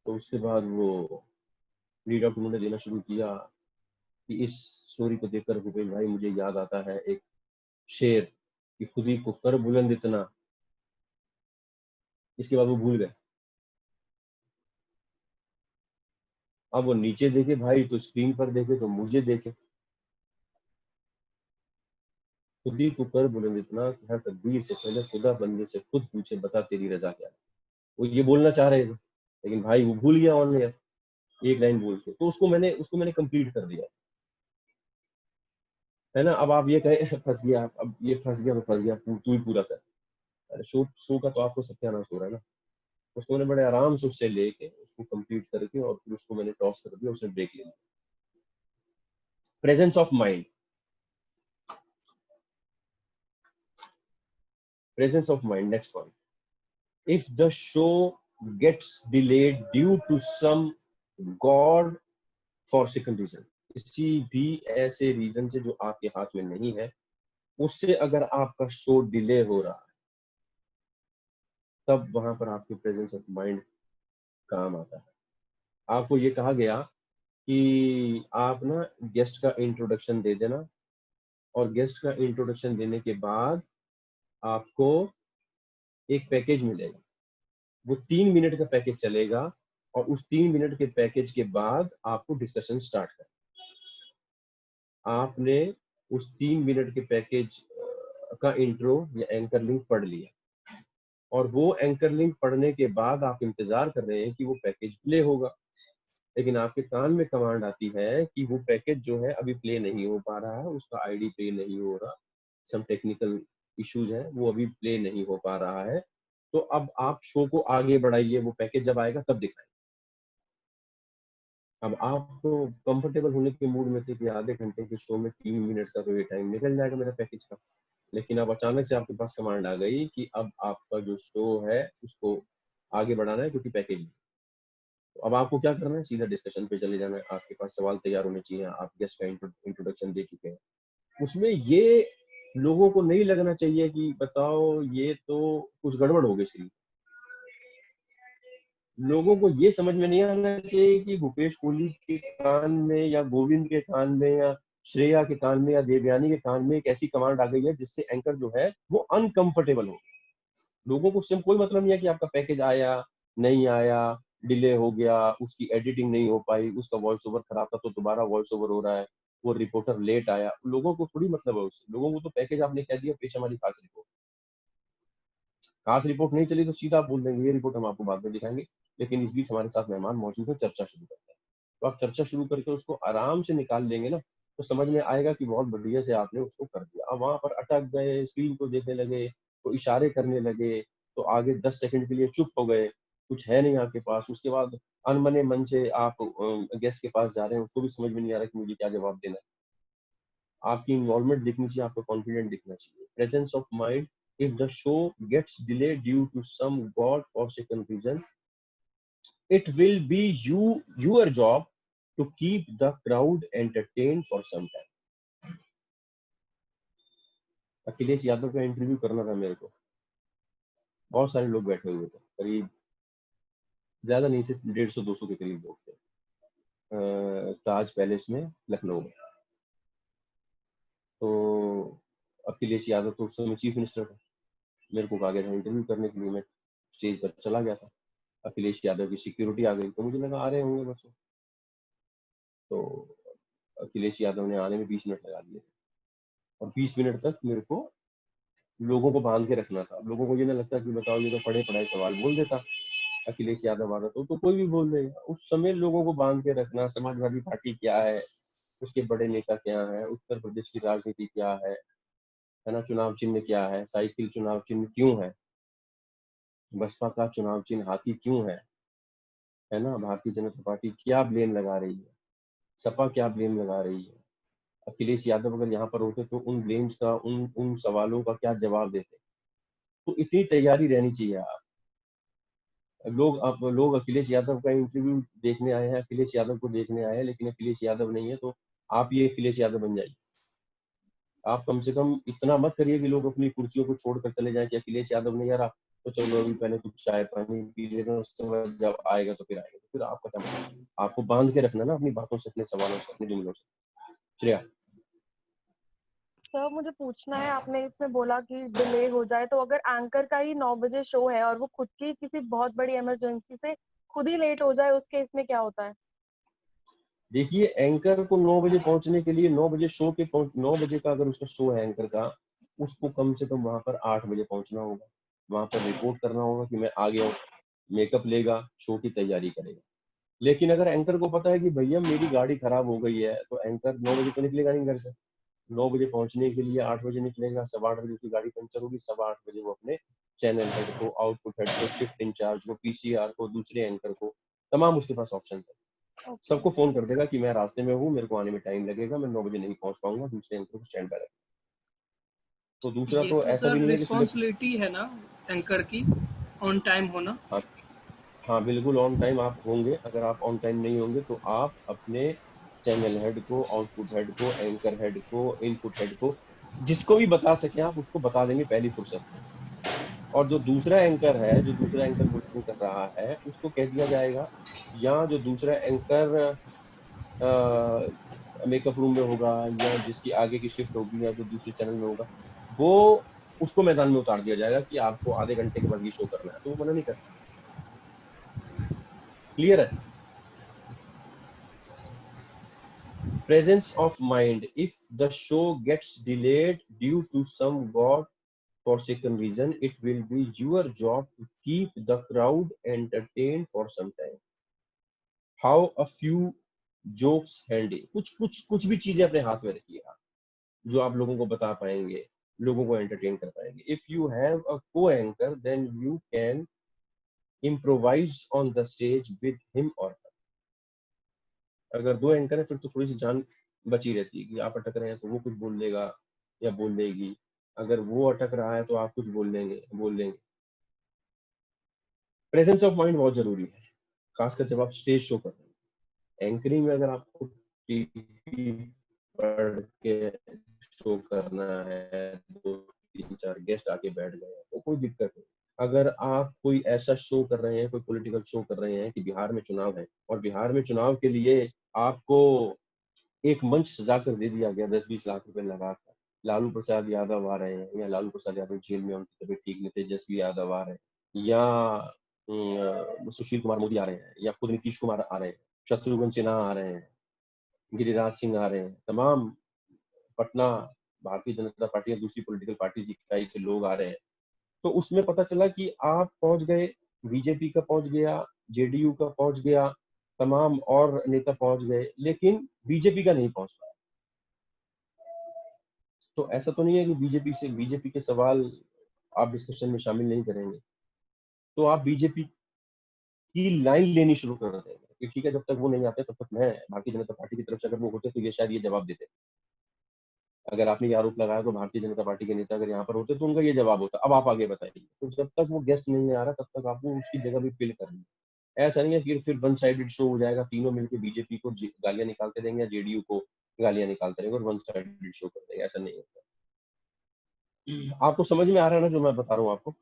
तो उसके बाद वो रीड आउट उन्होंने देना शुरू किया कि इस स्टोरी को देखकर भूपेश भाई मुझे याद आता है एक शेर कि खुदी को कर बुलंद इतना। इसके बाद वो भूल गए। अब वो नीचे देखे भाई तो स्क्रीन पर देखे तो मुझे देखे। खुदी को कर बुलंद इतना कि हर तकदीर से पहले खुदा बंदे से खुद पूछे बता तेरी रजा क्या है। वो ये बोलना चाह रहे थे लेकिन भाई वो भूल गया ऑन एयर एक लाइन बोल के, तो उसको मैंने कंप्लीट कर दिया, है ना। अब आप ये कहे फंस गया, अब ये फंस गया तो फंस गया, तू ही पूरा कर। अरे शो का तो आपको सत्यानाश हो रहा है ना। उसको मैंने बड़े आराम से उससे लेके उसको कंप्लीट करके और फिर उसको मैंने टॉस कर दिया, उसने ब्रेक ले लिया। Presence of mind, presence of mind, next point. If the show gets delayed due to some godforsaken reason, किसी भी ऐसे रीजन से जो आपके हाथ में नहीं है, उससे अगर आपका शो डिले हो रहा है, तब वहां पर आपके प्रेजेंस ऑफ माइंड काम आता है। आपको ये कहा गया कि आप ना गेस्ट का इंट्रोडक्शन दे देना, और गेस्ट का इंट्रोडक्शन देने के बाद आपको एक पैकेज मिलेगा। वो 3 मिनट का पैकेज चलेगा और उस 3 मिनट के पैकेज के बाद आपको डिस्कशन स्टार्ट करना। आपने उस 3 मिनट के पैकेज का इंट्रो या एंकर लिंक पढ़ लिया, और वो एंकर लिंक पढ़ने के बाद आप इंतजार कर रहे हैं कि वो पैकेज प्ले होगा, लेकिन आपके कान में कमांड आती है कि वो पैकेज जो है अभी प्ले नहीं हो पा रहा है, उसका आईडी प्ले नहीं हो रहा, सम टेक्निकल इश्यूज है, वो अभी प्ले नहीं हो पा रहा है। तो अब आप शो को आगे बढ़ाइए, वो पैकेज जब आएगा तब दिखाएं। अब आप तो कंफर्टेबल होने के मूड में थे कि आधे घंटे के शो में 3 मिनट का तो ये टाइम निकल जाएगा मेरा पैकेज का, लेकिन अब अचानक से आपके पास कमांड आ गई कि अब आपका जो शो है उसको आगे बढ़ाना है क्योंकि पैकेज। तो अब आपको क्या करना है, सीधा डिस्कशन पे चले जाना है। आपके पास सवाल तैयार होने चाहिए, आप गेस्ट का इंट्रोडक्शन दे चुके हैं। उसमें ये लोगों को नहीं लगना चाहिए कि बताओ ये तो कुछ गड़बड़ हो गई श्री। लोगों को ये समझ में नहीं आना चाहिए कि भूपेश कोहली के कान में या गोविंद के कान में या श्रेया के कान में या देवयानी के कान में एक ऐसी कमांड आ गई है जिससे एंकर जो है वो अनकंफर्टेबल हो। लोगों को उससे कोई मतलब नहीं है कि आपका पैकेज आया नहीं आया, डिले हो गया, उसकी एडिटिंग नहीं हो पाई, उसका वॉइस ओवर खराब था तो दोबारा वॉइस ओवर हो रहा है, वो रिपोर्टर लेट आया। लोगों को थोड़ी मतलब है उससे, लोगों को तो पैकेज आपने कह दिया पेश हमारी खास रिपोर्ट। खास रिपोर्ट नहीं चली तो सीधा आप बोल देंगे ये रिपोर्ट हम आपको बाद में दिखाएंगे, लेकिन इस बीच हमारे साथ मेहमान मौजूद है, चर्चा शुरू करते हैं। तो आप चर्चा शुरू करके उसको आराम से निकाल लेंगे ना, तो समझ में आएगा कि बहुत बढ़िया से आपने उसको कर दिया। अब वहां पर अटक गए, स्क्रीन को देखने लगे, तो इशारे करने लगे, तो आगे 10 सेकंड के लिए चुप हो गए, कुछ है नहीं आपके पास। उसके बाद अनमने मन से आप गेस्ट के पास जा रहे हैं, उसको भी समझ में नहीं आ रहा कि मुझे क्या जवाब देना है। आपकी इन्वॉल्वमेंट दिखनी चाहिए, आपका कॉन्फिडेंट दिखना चाहिए। Presence of mind, if the show gets delayed due to some god forsaken reason, it will be your job to keep the crowd entertained for some time. Akhilesh Yadav का इंटरव्यू करना था मेरे को, बहुत सारे लोग बैठे हुए थे, करीब ज्यादा नहीं थे, 150-200 के करीब लोग थे, ताज पैलेस में लखनऊ में। तो अखिलेश यादव तो उस समय चीफ मिनिस्टर था, मेरे को कहा गया था इंटरव्यू करने के लिए, मैं स्टेज पर चला गया था। अखिलेश यादव की सिक्योरिटी आ गई, तो मुझे लगा आ रहे होंगे बस। तो अखिलेश यादव ने आने में 20 मिनट लगा दिए और 20 मिनट तक मेरे को लोगों को बांध के रखना था। लोगों को ये ना लगता कि बताओ ये तो पढ़े पढ़ाए सवाल बोल देता, अखिलेश यादव आ रहा तो कोई भी बोल देगा। उस समय लोगों को बांध के रखना, समाजवादी पार्टी क्या है, उसके बड़े नेता क्या है, उत्तर प्रदेश की राजनीति क्या है ना, चुनाव चिन्ह क्या है, साइकिल चुनाव चिन्ह क्यों है, बसपा का चुनाव चिन्ह हाथी क्यों है ना, भारतीय जनता पार्टी क्या ब्लेम लगा रही है, सपा क्या ब्लेम लगा रही है, अखिलेश यादव अगर यहाँ पर होते तो उन ब्लेम्स का, उन उन सवालों का क्या जवाब देते। तो इतनी तैयारी रहनी चाहिए। आप लोग अखिलेश यादव का इंटरव्यू देखने आए हैं, अखिलेश यादव को देखने आए हैं, लेकिन अखिलेश यादव नहीं है, तो आप ये अखिलेश यादव बन जाइए। आप कम से कम इतना मत करिए कि लोग अपनी कुर्सियों को छोड़कर चले जाएं कि अखिलेश यादव नहीं आ रहा तो चलो अभी पहले कुछ चाय पानी पी लेना, उसके बाद जब आएगा तो फिर आएगा, तो फिर आप खत्म। आपको बांध के रखना ना अपनी बातों से, अपने सवालों से, अपने जुमलों से। श्रेया। सर मुझे पूछना है, आपने इसमें बोला कि डिले हो जाए, तो अगर एंकर का ही 9 बजे शो है और वो खुद की किसी बहुत बड़ी इमरजेंसी से खुद ही लेट हो जाए, उसके इसमें क्या होता है? देखिए, एंकर को 9 बजे पहुंचने के लिए 9 बजे शो के 9 बजे का अगर उसका शो है एंकर का, उसको कम से कम वहां पर 8 बजे पहुंचना होगा, वहां पर रिपोर्ट करना होगा कि मैं आ गया हूँ, मेकअप लेगा, शो की तैयारी करेगा। लेकिन अगर एंकर को पता है कि भैया मेरी गाड़ी खराब हो गई है, तो एंकर 9 बजे तो निकलेगा नहीं घर से। 9 बजे पहुंचने के लिए 8 बजे निकलेगा, 8:15 बजे उसकी गाड़ी पंचर होगी, 8:15 बजे वो अपने चैनल हेड को, आउटपुट हेड को, शिफ्ट इंचार्ज को, पीसीआर को, दूसरे एंकर को, तमाम उसके पास ऑप्शन है, सबको फोन कर देगा कि मैं रास्ते में हूँ, मेरे को आने में टाइम लगेगा, मैं 9 बजे नहीं पहुंच पाऊंगा, दूसरे एंकर को स्टैंड बाय रखेगा। तो दूसरा ये तो तो ऐसा सर भी नहीं है कि सुबह। रिस्पॉन्सिबिलिटी है ना एंकर की, ऑन टाइम होना। हाँ, हाँ बिल्कुल ऑन टाइम आप होंगे। अगर आप ऑन टाइम नहीं होंगे तो आप अपने चैनल हेड को, आउटपुट हेड को, एंकर हेड को, इनपुट हेड को, जिसको भी बता सके आप उसको बता देंगे पहली फुर्सत में। और जो दूसरा एंकर है, जो दूसरा एंकर बुलेटिन कर रहा है, उसको कह दिया जाएगा, या जो दूसरा एंकर मेकअप रूम में होगा, या जिसकी आगे की शिफ्ट होगी, या जो दूसरे चैनल में होगा, वो उसको मैदान में उतार दिया जाएगा कि आपको आधे घंटे के बाद ये शो करना है, तो वो मना नहीं कर सकता। क्लियर है? Presence of mind. If the show gets delayed due to some god forsaken reason, it will be your job to keep the crowd entertained for some time. How a few jokes handy. कुछ भी चीजें अपने हाथ में रखिए आप, जो आप लोगों को बता पाएंगे, लोगों को एंटरटेन कर पाएंगे। If you have a co-anchor, then you can improvise on the stage with him or her. अगर दो एंकर है फिर तो थोड़ी सी जान बची रहती है कि आप अटक रहे हैं तो वो कुछ बोल देगा या बोल देगी, अगर वो अटक रहा है तो आप कुछ बोल लेंगे। प्रेजेंस ऑफ माइंड बहुत जरूरी है, खासकर जब आप स्टेज शो कर रहे हैं। एंकरिंग में अगर आपको टीपी पढ़ के शो करना है, दो तीन चार गेस्ट आके बैठ गए तो कोई दिक्कत नहीं। अगर आप कोई ऐसा शो कर रहे हैं, कोई पॉलिटिकल शो कर रहे हैं कि बिहार में चुनाव है, और बिहार में चुनाव के लिए आपको एक मंच सजा कर दे दिया गया 10-20 लाख रुपए लगाकर, लालू प्रसाद यादव आ रहे हैं, या लालू प्रसाद यादव जेल में, उनकी तबीयत ठीक नहीं, तेजस्वी यादव आ रहे हैं, या सुशील कुमार मोदी आ रहे हैं, या खुद नीतीश कुमार आ रहे हैं, शत्रुघ्न सिन्हा आ रहे हैं, गिरिराज सिंह आ रहे हैं, तमाम पटना भारतीय जनता पार्टी या दूसरी पॉलिटिकल पार्टी की इकाई के लोग आ रहे हैं, तो उसमें पता चला कि आप पहुंच गए, बीजेपी का पहुंच गया, जेडीयू का पहुंच गया, तमाम और नेता पहुंच गए, लेकिन बीजेपी का नहीं पहुंच पाया। तो ऐसा तो नहीं है कि बीजेपी के सवाल आप डिस्कशन में शामिल नहीं करेंगे, तो आप बीजेपी की लाइन लेनी शुरू कर देंगे कि ठीक है, जब तक वो नहीं आते तब तक मैं भारतीय जनता पार्टी की तरफ से, अगर वो होते तो ये शायद ये जवाब देते। अगर आपने ये आरोप लगाया तो भारतीय जनता पार्टी के नेता अगर यहाँ पर होते तो उनका ये जवाब होता, अब आप आगे बताइए। तो जब तक वो गेस्ट नहीं आ रहा तब तक आपको उसकी जगह भी फिल करनी है। ऐसा नहीं है कि फिर वन साइडेड शो हो जाएगा, तीनों मिलकर बीजेपी को गालियां निकालते रहेंगे या जेडीयू को गालियां निकालते रहेंगे और वन साइडेड शो कर देंगे, ऐसा नहीं होता। आपको समझ में आ रहा है ना जो मैं बता रहा हूँ आपको?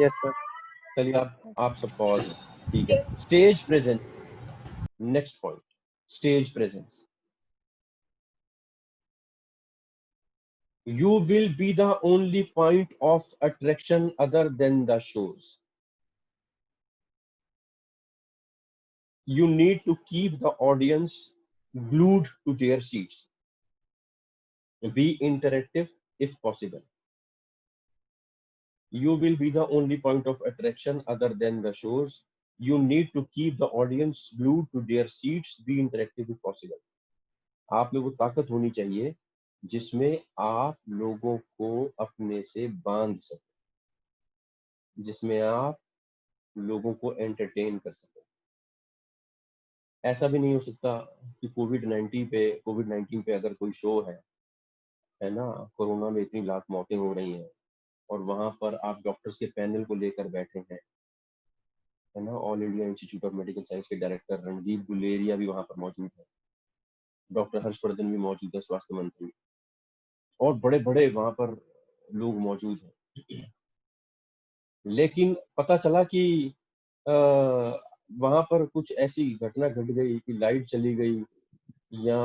Yes, sir. चलिए आप सब पॉज है, ठीक है। Stage presence, next point, stage presence. You will be the only point of attraction other than the shows. You need to keep the audience glued to their seats. Be interactive if possible. You will be the only point of attraction other than the shows. You need to keep the audience glued to their seats. Be interactive if possible. आप में वो ताकत होनी चाहिए जिसमें आप लोगों को अपने से बांध सकें, जिसमें आप लोगों को एंटरटेन कर सकें। ऐसा भी नहीं हो सकता कि कोविड-19 पे अगर कोई शो है ना, कोरोना में इतनी लाख मौतें हो रही हैं और वहां पर आप डॉक्टर्स के पैनल को लेकर बैठे हैं, है ना। All India institute of medical science के डायरेक्टर रणदीप गुलेरिया भी वहां पर मौजूद है, डॉक्टर हर्षवर्धन भी मौजूद है, स्वास्थ्य मंत्री, और बड़े बड़े वहां पर लोग मौजूद हैं। लेकिन पता चला कि वहां पर कुछ ऐसी घटना घट गई कि लाइट चली गई या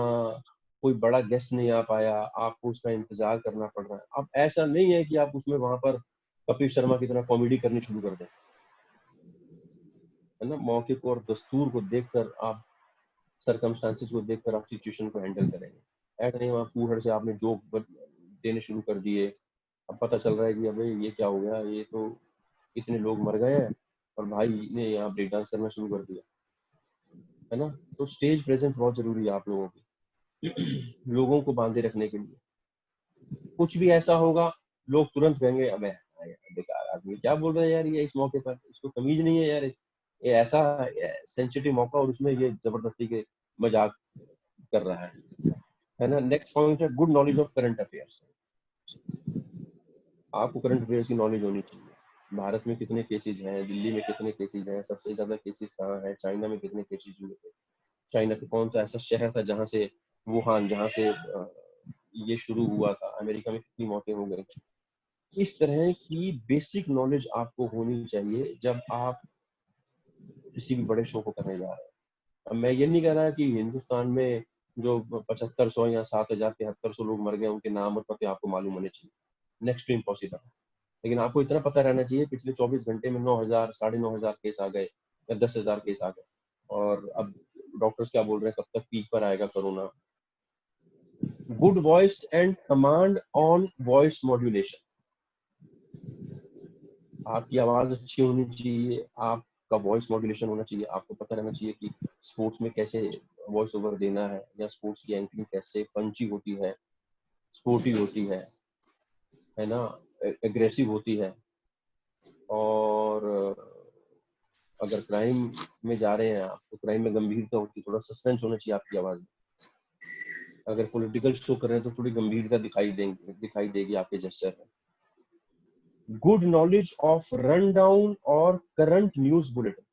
कोई बड़ा गेस्ट नहीं आ पाया, आपको उसका इंतजार करना पड़ रहा है। अब ऐसा नहीं है कि आप उसमें वहां पर कपिल शर्मा की तरह कॉमेडी करनी शुरू कर दें, है ना। मौके को और दस्तूर को देखकर आप, सरकमस्टांसेस को देखकर आप सिचुएशन को हैंडल करेंगे। ऐसा नहीं वहां फूहड़ से आपने जोक देने शुरू कर दिए, अब पता चल रहा है कि अबे ये क्या हो गया, ये तो इतने लोग मर गए हैं और भाई ने यहाँ ब्रेक डांस करना शुरू कर दिया, है ना। तो स्टेज प्रेजेंस बहुत जरूरी है आप लोगों की, लोगों को बांधे रखने के लिए। कुछ भी ऐसा होगा लोग तुरंत कहेंगे अबे बेकार आदमी क्या बोल रहा है यार, ये इस मौके पर इसको तमीज नहीं है यार, ये ऐसा सेंसिटिव मौका और उसमें ये जबरदस्ती के मजाक कर रहा है ना। नेक्स्ट पॉइंट है good knowledge of current affairs. आपको करंट अफेयर्स की नॉलेज होनी चाहिए। भारत में कितने केसेस हैं, दिल्ली में कितने केसेस हैं, सबसे ज्यादा केसेस कहाँ हैं, चाइना में कितने केसेस हुए थे, चाइना का कौन सा ऐसा शहर था जहाँ से, वुहान जहाँ से ये शुरू हुआ था, अमेरिका में कितनी मौतें हो गई। इस तरह की बेसिक नॉलेज आपको होनी चाहिए जब आप किसी भी बड़े शो को करने जा रहे हैं। अब मैं ये नहीं कह रहा कि हिंदुस्तान में जो 7500 या 7000-7300 लोग मर गए उनके नाम और पते आपको मालूम होने चाहिए, नेक्स्ट टू इम्पॉसिबल। लेकिन आपको इतना पता रहना चाहिए पिछले 24 घंटे में 9000 9,500 केस आ गए या 10,000 केस आ गए, और अब डॉक्टर्स क्या बोल रहे हैं कब तक पीक पर आएगा corona. Good voice and command on voice modulation. आपकी आवाज अच्छी होनी चाहिए, आपका वॉइस मॉड्यूलेशन होना चाहिए, आपको पता रहना चाहिए कि स्पोर्ट्स में कैसे वॉइस ओवर देना है, या स्पोर्ट्स की एंकरिंग कैसे पंची होती है, स्पोर्टी होती है ना, एग्रेसिव होती है। और अगर क्राइम में जा रहे हैं आप तो क्राइम में गंभीरता होती है, थोड़ा सस्पेंस होना चाहिए आपकी आवाज में। अगर पॉलिटिकल शो कर रहे हैं तो थोड़ी गंभीरता दिखाई देगी आपके जेस्चर में। Good knowledge of run down और करंट न्यूज बुलेटिन।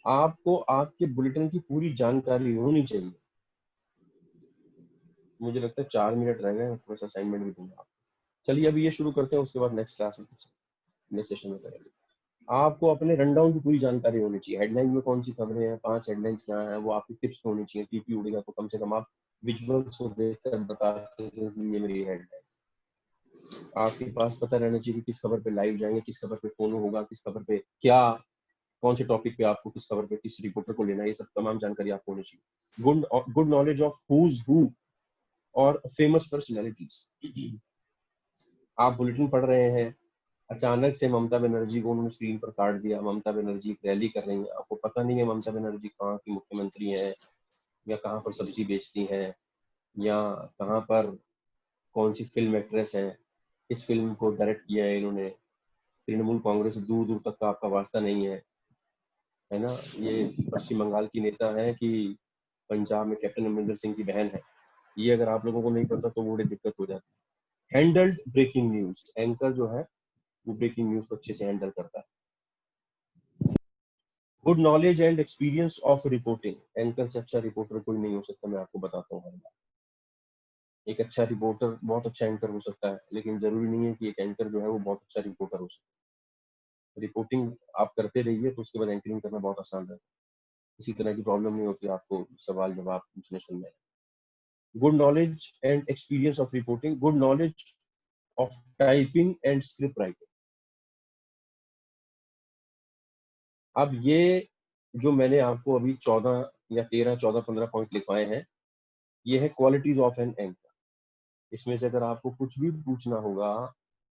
आपको आपके बुलेटिन की पूरी जानकारी होनी चाहिए। मुझे लगता है 4 मिनट रह गए, थोड़ा सा असाइनमेंट भी दूंगा आपको। चलिए अभी ये शुरू करते हैं, उसके बाद नेक्स्ट क्लास में नेक्स्ट सेशन में करेंगे। आपको अपने रन डाउन की पूरी जानकारी होनी चाहिए। हेडलाइन में कौन सी खबरें हैं, 5 हेडलाइंस क्या है, वो आपकी टिप्स होनी चाहिए। टीपी उड़ेगा तो कम से कम आप विजुअल्स को देखकर बता सकते हैं कि ये मेरी हेडलाइन। आपके पास पता रहना चाहिए कि किस खबर पे लाइव जाएंगे, किस खबर पे फोन होगा, किस खबर पे क्या, कौन से टॉपिक पे आपको किस खबर पे किस रिपोर्टर को लेना है, ये सब तमाम जानकारी आपको होनी चाहिए। Good knowledge of who's who और फेमस पर्सनैलिटीज। आप बुलेटिन पढ़ रहे हैं, अचानक से ममता बनर्जी को उन्होंने स्क्रीन पर काट दिया, ममता बनर्जी रैली कर रही है, आपको पता नहीं है ममता बनर्जी कहाँ की मुख्यमंत्री है, या कहाँ पर सब्जी बेचती है, या कहाँ पर कौन सी फिल्म एक्ट्रेस है, इस फिल्म को डायरेक्ट किया है इन्होंने, तृणमूल कांग्रेस से दूर दूर तक का आपका वास्ता नहीं है ना। ये पश्चिम बंगाल की नेता है कि पंजाब में कैप्टन अमरिंदर सिंह की बहन है, ये अगर आप लोगों को नहीं पता तो बड़ी दिक्कत हो जाती है। हैंडल्ड ब्रेकिंग न्यूज, एंकर जो है वो ब्रेकिंग न्यूज को अच्छे से हैंडल करता है। Good knowledge and experience of reporting, anchor से अच्छा रिपोर्टर कोई नहीं हो सकता, मैं आपको बताता हूँ हर बार। एक अच्छा रिपोर्टर बहुत अच्छा एंकर हो सकता है, लेकिन जरूरी नहीं है कि एक एंकर जो है वो बहुत अच्छा रिपोर्टर हो सकता है। रिपोर्टिंग आप करते रहिए तो उसके बाद एंकरिंग करना बहुत आसान रहता है, किसी तरह की प्रॉब्लम नहीं होती आपको सवाल जवाब पूछने सुनने। Good knowledge and experience of reporting, good knowledge of typing and script writing. अब ये जो मैंने आपको अभी 14 या 13, 14, 15 पॉइंट लिखवाए हैं, ये है क्वालिटीज ऑफ एन एंकर। इसमें से अगर आपको कुछ भी पूछना होगा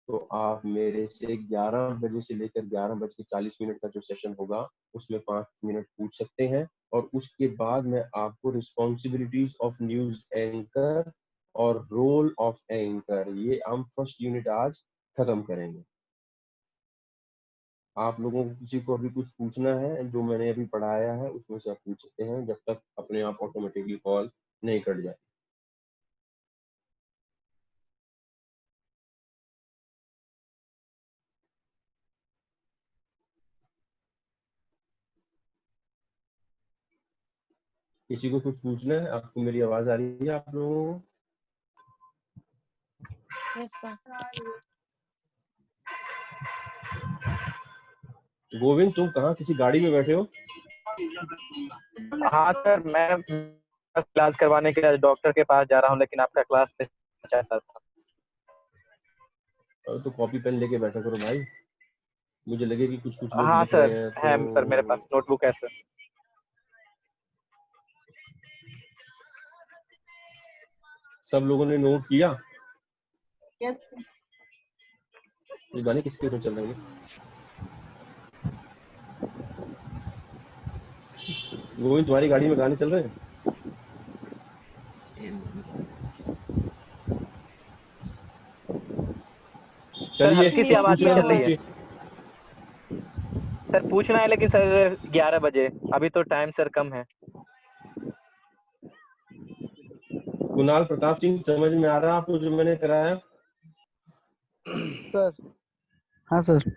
तो आप मेरे से 11 बजे से लेकर 11:40 का जो सेशन होगा उसमें 5 मिनट पूछ सकते हैं, और उसके बाद मैं आपको रिस्पॉन्सिबिलिटीज ऑफ न्यूज एंकर और रोल ऑफ एंकर, ये हम फर्स्ट यूनिट आज खत्म करेंगे। आप लोगों को किसी को अभी कुछ पूछना है जो मैंने अभी पढ़ाया है उसमें से आप पूछ सकते हैं, जब तक अपने आप ऑटोमेटिकली कॉल नहीं कट जाए। किसी को कुछ पूछना है? आपको मेरी आवाज आ रही है आप लोगों को? Yes sir. गोविंद, तुम कहाँ किसी गाड़ी में बैठे हो? हाँ सर, मैं क्लास करवाने के लिए डॉक्टर के पास जा रहा हूँ, लेकिन आपका क्लास मिस चाहता था। तो कॉपी पेन लेके बैठा करो भाई, मुझे लगे कि कुछ लोग हाँ लिख रहे सर, हैं है सर, मेरे तो। पास नोटबुक है सर। सब लोगों ने नोट किया? यस ये गाने किसके ऊपर चल रहे हैं? गोविंद, तुम्हारी गाड़ी में गाने चल रहे हैं? सर चलिए हल्की सी कुछ आवाज भी पूछना है चल रही है पूछिए। सर। पूछना है लेकिन सर 11 बजे, अभी तो टाइम सर कम है। कुणाल प्रताप सिंह, समझ में आ रहा है आपको जो मैंने कराया? सर। हाँ सर।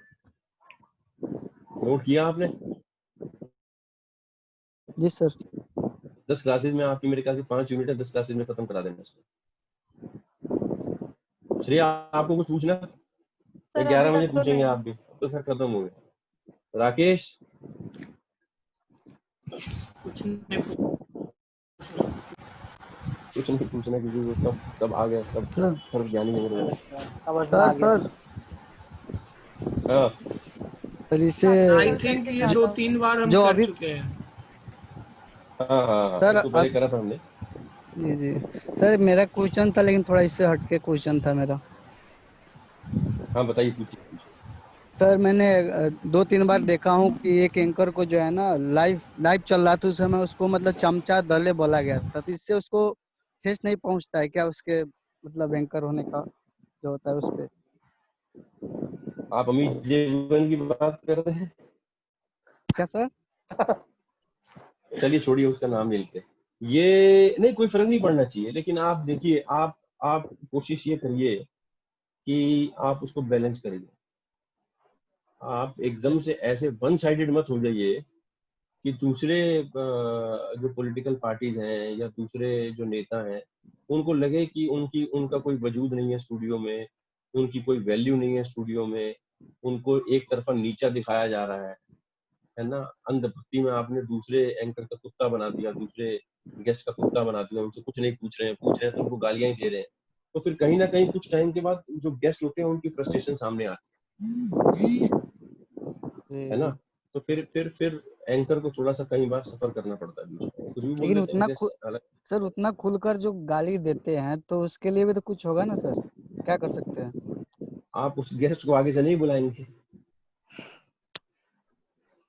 नोट किया आपने? जी सर। 10 क्लासेज में आपकी मेरे ख्याल से 5 यूनिट है, 10 क्लासेज में खत्म करा देना इसको। श्रेया, आपको कुछ पूछना है? सर 11 अभी बजे तक तो पूछेंगे नहीं। आप भी, तो फिर खत्म हो गया। राकेश, कुछ नहीं कुछ नहीं पूछना किसी को, सब आ गया, सब सर सर्व ज्ञानी है मेरे। सर हाँ, सर इसे आई कल थिंक करके ये जाता हूँ। 2-3 बार हम जो कर अभी चुके हैं। हाँ, हाँ, सर इसको पहले करा था हमने। जी जी सर, मेरा क्वेश्चन था लेकिन थोड़ा इससे हटके क्वेश्चन था मेरा। हाँ, बताइए, पूछिए। सर मैंने 2-3 बार देखा हूँ कि एक एंकर को जो है ना, लाइव लाइव चल रहा था उस समय, उसको मतलब चमचा दले बोला गया था, तो इससे उसको ठेस नहीं पहुंचता है क्या, उसके मतलब एंकर होने का जो होता है उस पे? आप अमित देवगन की बात कर रहे हैं? क्या सर? चलिए छोड़िए, उसका नाम ले लेते हैं। ये नहीं, कोई फर्क नहीं पड़ना चाहिए, लेकिन आप देखिए, आप कोशिश ये करिए कि आप उसको बैलेंस करिए। आप एकदम से ऐसे वन साइडेड मत हो जाइए कि दूसरे जो पॉलिटिकल पार्टीज हैं या दूसरे जो नेता हैं, उनको लगे कि उनका कोई वजूद नहीं है स्टूडियो में, उनकी कोई वैल्यू नहीं है स्टूडियो में, उनको एक तरफा नीचा दिखाया जा रहा है ना। अंधभक्ति में आपने दूसरे एंकर का कुत्ता बना दिया, दूसरे गेस्ट का कुत्ता बना दिया, उनसे कुछ नहीं पूछ रहे हैं तो उनको गालियां ही दे रहे हैं। तो फिर कहीं ना कहीं कुछ टाइम के बाद जो गेस्ट होते हैं उनकी फ्रस्ट्रेशन सामने आती है ना। तो फिर एंकर को थोड़ा सा कई बार सफर करना पड़ता है बीच में, कुछ भी बोल लेकिन देते हैं गेस्ट अलग। सर उतना खुलकर जो गाली देते हैं तो उसके लिए भी तो कुछ होगा ना सर, क्या कर सकते हैं? आप उस गेस्ट को आगे से नहीं बुलाएंगे।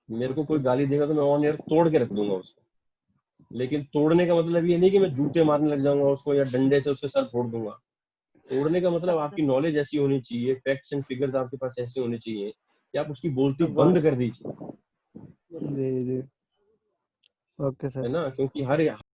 मेरे को कोई गाली देगा तो मैं ऑन एयर तोड़ के रख दूंगा उसको, लेकिन तोड़ने का मतलब ये नहीं कि मैं जूते मारने लग जाऊंगा उसको या डंडे से उसके सर फोड़ दूंगा। तोड़ने का मतलब आपकी नॉलेज ऐसी होनी चाहिए, फैक्ट्स एंड फिगर्स आपके पास ऐसे होने चाहिए कि आप उसकी बोलती बंद कर दीजिए, जी जी ओके है सर। ना। क्योंकि